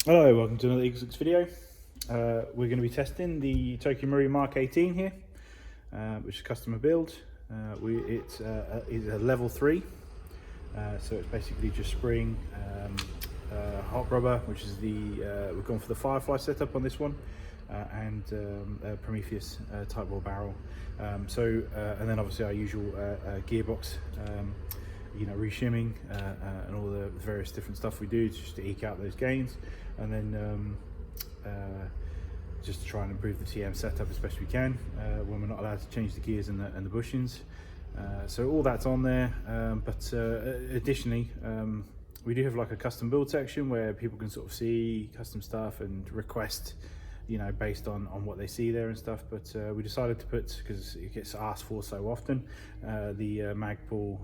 Hello, welcome to another Eagle6 video. We're going to be testing the Marui MK18 here, which is a customer build. It's a level 3, so it's basically just spring, hot rubber, which is we've gone for the Firefly setup on this one, and Prometheus Tight barrel. And then obviously our usual gearbox. Reshimming and all the various different stuff we do just to eke out those gains, and then just to try and improve the TM setup as best we can when we're not allowed to change the gears and the bushings. So all that's on there, but additionally we do have like a custom build section where people can sort of see custom stuff and request, based on what they see there and stuff. But we decided to put, because it gets asked for so often, the Magpul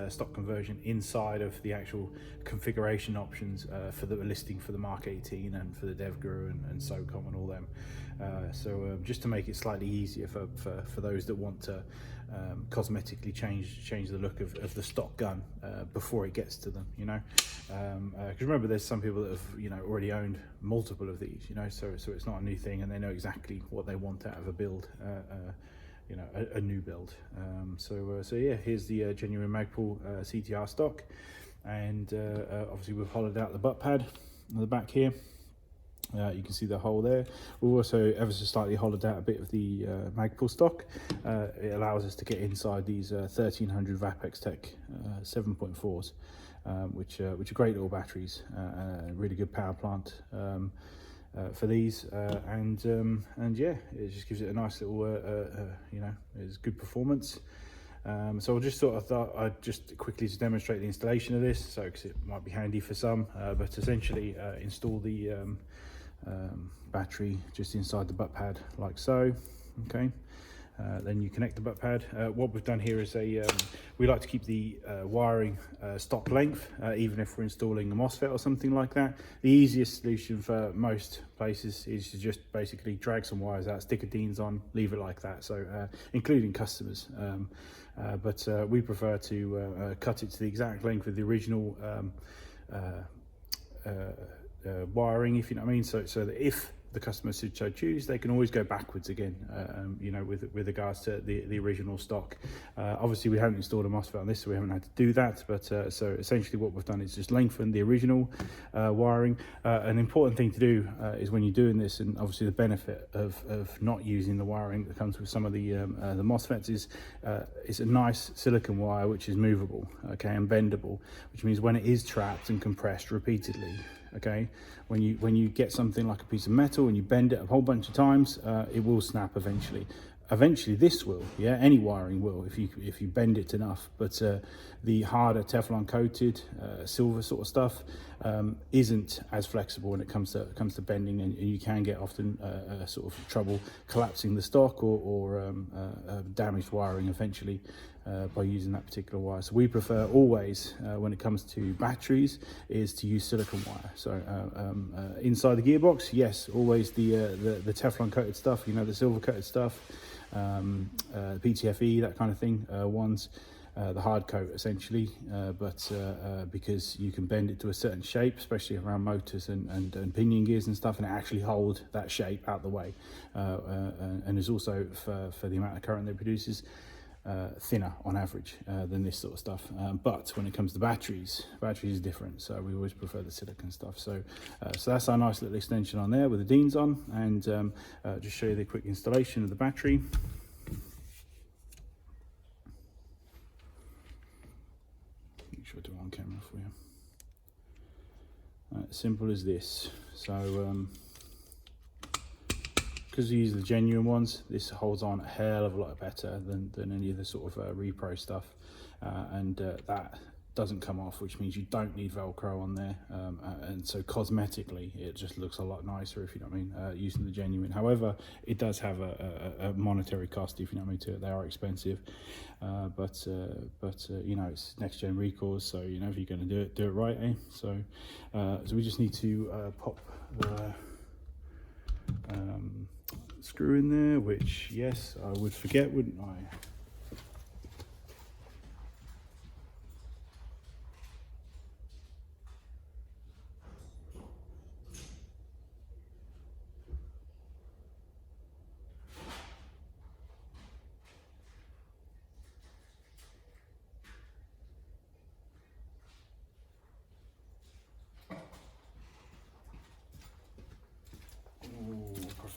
stock conversion inside of the actual configuration options for the listing for the Mark 18 and for the DevGuru and SOCOM and all them. Just to make it slightly easier for those that want to cosmetically change the look of the stock gun before it gets to them, because remember, there's some people that have already owned multiple of these, so it's not a new thing, and they know exactly what they want out of a build, a new build. So yeah, here's the genuine Magpul CTR stock, and obviously we've hollowed out the butt pad on the back here. You can see the hole there. We've also ever so slightly hollowed out a bit of the Magpul stock. It allows us to get inside these 1300 Vapex Tech 7.4s, which are great little batteries, really good power plant for these, and yeah, it just gives it a nice little, it's good performance. So I just thought I'd just quickly demonstrate the installation of this, because it might be handy for some, but essentially install the battery just inside the butt pad like so. Okay, then you connect the butt pad. What we've done here is we like to keep the wiring stock length, even if we're installing a MOSFET or something like that. The easiest solution for most places is to just basically drag some wires out, stick a Deans on, leave it like that, so including customers. But we prefer to cut it to the exact length of the original wiring, if you know what I mean, so that if the customer should so choose, they can always go backwards again, with regards to the original stock. Obviously we haven't installed a MOSFET on this, so we haven't had to do that, but so essentially what we've done is just lengthen the original wiring. An important thing to do is when you're doing this, and obviously the benefit of not using the wiring that comes with some of the MOSFETs is it's a nice silicon wire which is movable, okay, and bendable, which means when it is trapped and compressed repeatedly, okay, when you get something like a piece of metal and you bend it a whole bunch of times, it will snap eventually. This will, yeah, any wiring will if you bend it enough. But the harder Teflon coated silver sort of stuff isn't as flexible when it comes to bending, and you can get often sort of trouble collapsing the stock or damaged wiring eventually by using that particular wire. So we prefer always, when it comes to batteries, is to use silicon wire. So inside the gearbox, yes, always the Teflon coated stuff, the silver coated stuff, PTFE, that kind of thing, ones, the hard coat essentially, but because you can bend it to a certain shape, especially around motors and pinion gears and stuff, and actually hold that shape out the way, and is also for the amount of current that it produces, thinner on average than this sort of stuff. But when it comes to batteries is different, so we always prefer the silicon stuff. So that's our nice little extension on there with the Deans on, and just show you the quick installation of the battery. Make sure I do it on camera for you. Simple as this. So because we use the genuine ones, this holds on a hell of a lot better than any of the sort of repro stuff, and that doesn't come off, which means you don't need Velcro on there, and so cosmetically it just looks a lot nicer, if you know what I mean, using the genuine. However, it does have a monetary cost, if you know what I mean, to it. They are expensive, but it's next gen recalls, so if you're going to do it right, eh? So we just need to pop the screw in there, which, yes, I would forget, wouldn't I?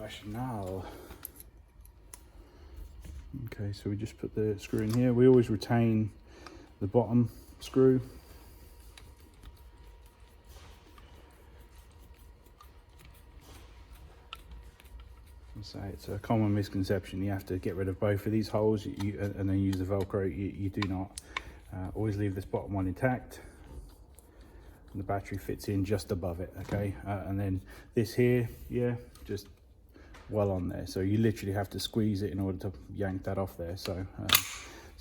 Professional. Okay, so we just put the screw in here. We always retain the bottom screw. So it's a common misconception. You have to get rid of both of these holes and then use the Velcro. You do not. Always leave this bottom one intact. And the battery fits in just above it, okay? And then this here, yeah, just well on there. So you literally have to squeeze it in order to yank that off there. So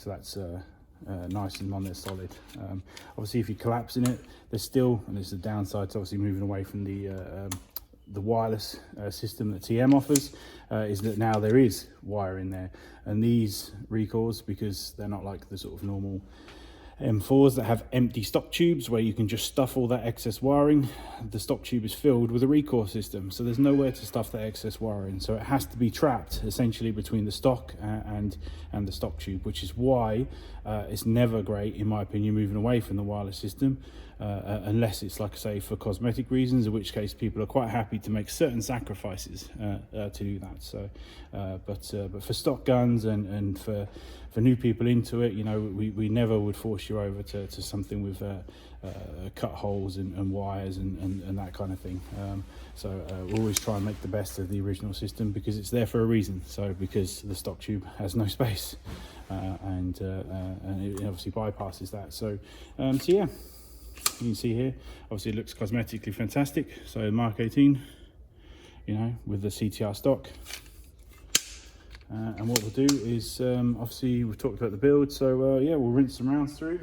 that's nice and on there, solid. Obviously, if you collapse in it, there's still, and this is the downside to obviously moving away from the wireless system that TM offers, is that now there is wire in there, and these recoils, because they're not like the sort of normal M4s that have empty stock tubes where you can just stuff all that excess wiring, the stock tube is filled with a recoil system, so there's nowhere to stuff that excess wiring, so it has to be trapped essentially between the stock and the stock tube, which is why it's never great, in my opinion, moving away from the wireless system, unless it's, like I say, for cosmetic reasons, in which case people are quite happy to make certain sacrifices to do that. So but for stock guns and for new people into it, you know, we never would force you over to something with cut holes and wires and that kind of thing. We always try and make the best of the original system, because it's there for a reason. So because the stock tube has no space, and it obviously bypasses that. So yeah, you can see here, obviously it looks cosmetically fantastic. So Mark 18, you know, with the CTR stock. And what we'll do is, obviously we've talked about the build, so yeah, we'll rinse some rounds through.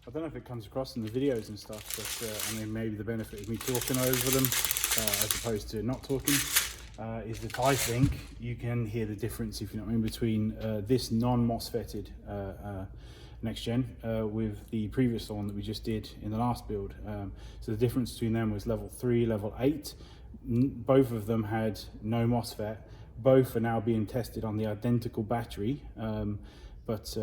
I don't know if it comes across in the videos and stuff, but I mean, maybe the benefit of me talking over them as opposed to not talking is that I think you can hear the difference, if you know what I mean, between this non-MOSFETted next gen with the previous one that we just did in the last build. So the difference between them was level 3, level 8. Both of them had no MOSFET. Both are now being tested on the identical battery. But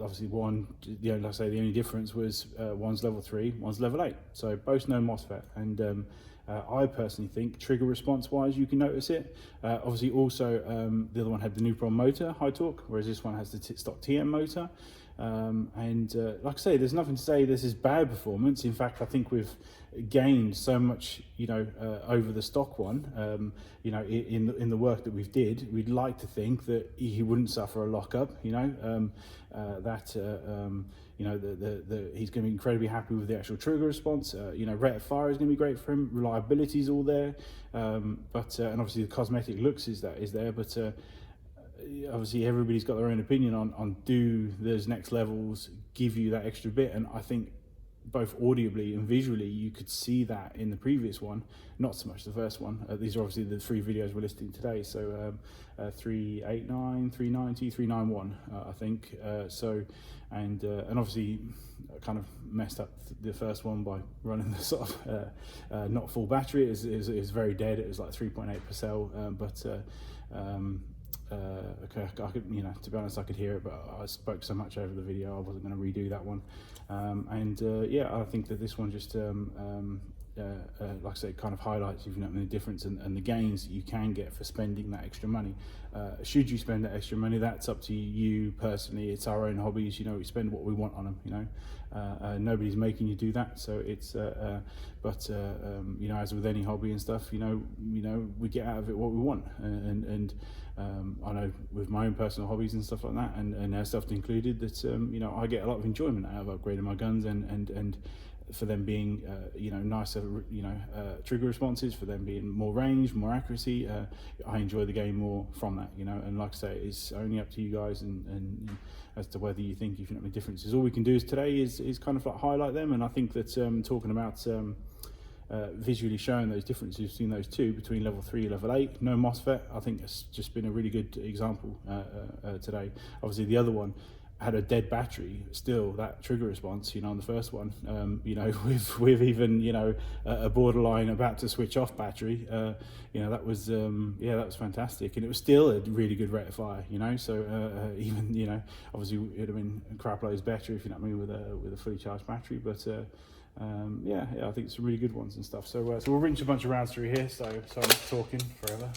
obviously one, you know, like I say, the only difference was one's level 3, one's level 8. So both no MOSFET, and I personally think trigger response wise you can notice it. Obviously also the other one had the Neutron motor, high torque, whereas this one has the stock TM motor. Like I say, there's nothing to say this is bad performance. In fact, I think we've gained so much, you know, over the stock one. You know, in the work that we've did, we'd like to think that he wouldn't suffer a lockup. You know, you know, he's going to be incredibly happy with the actual trigger response. You know, rate of fire is going to be great for him. Reliability is all there, and obviously the cosmetic looks is there, but. Obviously everybody's got their own opinion on do those next levels give you that extra bit, and I think both audibly and visually you could see that in the previous one, not so much the first one. These are obviously the 3 videos we're listing today, so 389, 390, 391 I think, and obviously I kind of messed up the first one by running the sort of not full battery. It was very dead. It was like 3.8 per cell, okay, I could, you know, to be honest, I could hear it, but I spoke so much over the video I wasn't going to redo that one. Yeah, I think that this one just like I say, kind of highlights, if you know, the difference and the gains that you can get for spending that extra money. Should you spend that extra money, that's up to you personally. It's our own hobbies, you know, we spend what we want on them, you know. Nobody's making you do that, so it's you know, as with any hobby and stuff, you know, we get out of it what we want, and I know with my own personal hobbies and stuff like that, and Airsoft included, that you know, I get a lot of enjoyment out of upgrading my guns and for them being you know, nicer, you know, trigger responses, for them being more range, more accuracy. I enjoy the game more from that, you know, and like I say, it's only up to you guys and as to whether you think, if you know, the differences. All we can do is today is kind of like highlight them, and I think that talking about visually showing those differences between those two, between level 3 and level 8. No MOSFET. I think it's just been a really good example today. Obviously the other one had a dead battery, still that trigger response, you know, on the first one, you know, with even, you know, a borderline about to switch off battery, you know, that was yeah, that was fantastic, and it was still a really good rectifier, you know. So even, you know, obviously it would have been crap loads better, if you know what I mean, with a fully charged battery, but yeah, I think it's some really good ones and stuff. So so we'll rinse a bunch of rounds through here, so I'm not talking forever.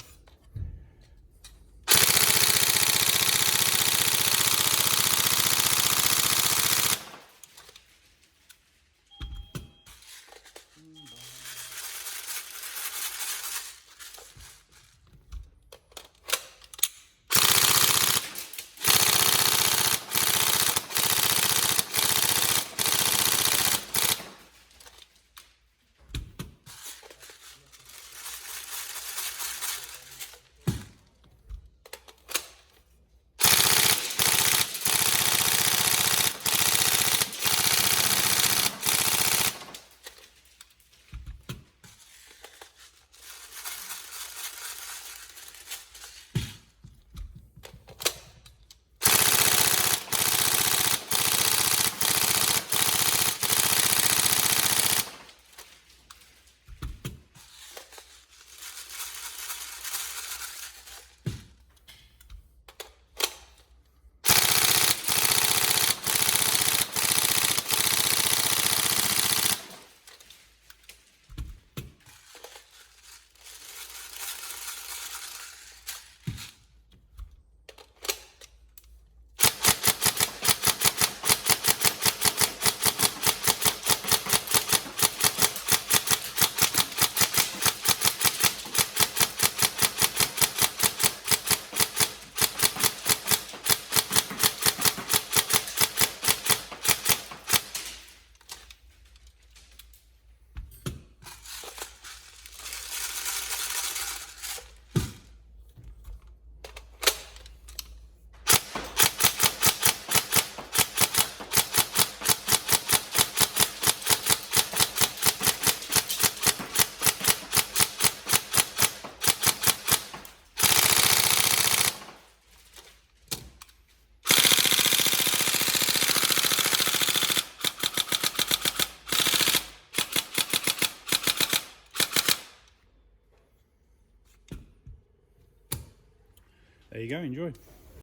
There you go, enjoy.